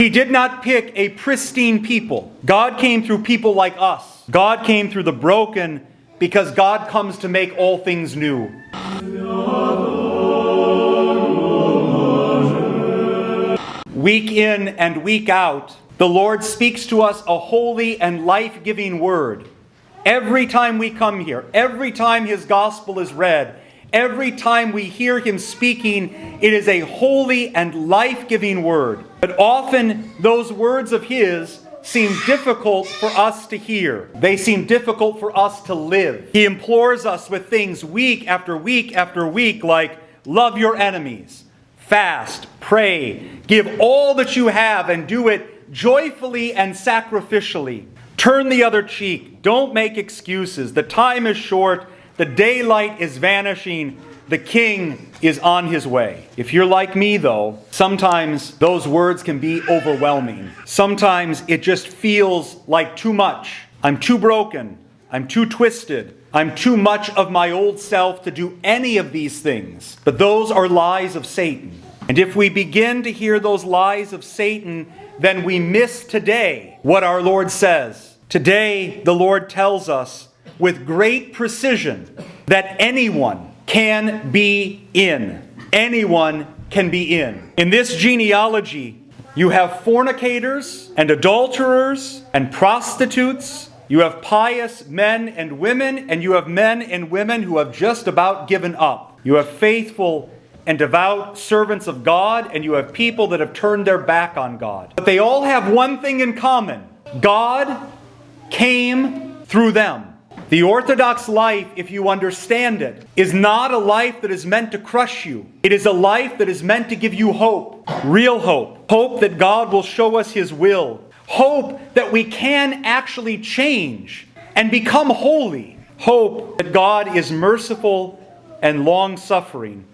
He did not pick a pristine people. God came through people like us. God came through the broken because God comes to make all things new. Week in and week out, the Lord speaks to us a holy and life-giving word. Every time we come here, every time His gospel is read, every time we hear Him speaking, it is a holy and life-giving word. But often those words of His seem difficult for us to hear. They seem difficult for us to live. He implores us with things week after week after week like, love your enemies, fast, pray, give all that you have and do it joyfully and sacrificially. Turn the other cheek. Don't make excuses. The time is short. The daylight is vanishing. The King is on His way. If you're like me, though, sometimes those words can be overwhelming. Sometimes it just feels like too much. I'm too broken. I'm too twisted. I'm too much of my old self to do any of these things. But those are lies of Satan. And if we begin to hear those lies of Satan, then we miss today what our Lord says. Today, the Lord tells us with great precision that anyone can be in. Anyone can be in. In this genealogy, you have fornicators and adulterers and prostitutes. You have pious men and women, and you have men and women who have just about given up. You have faithful and devout servants of God, and you have people that have turned their back on God. But they all have one thing in common. God came through them. The Orthodox life, if you understand it, is not a life that is meant to crush you. It is a life that is meant to give you hope. Real hope. Hope that God will show us His will. Hope that we can actually change and become holy. Hope that God is merciful and long-suffering.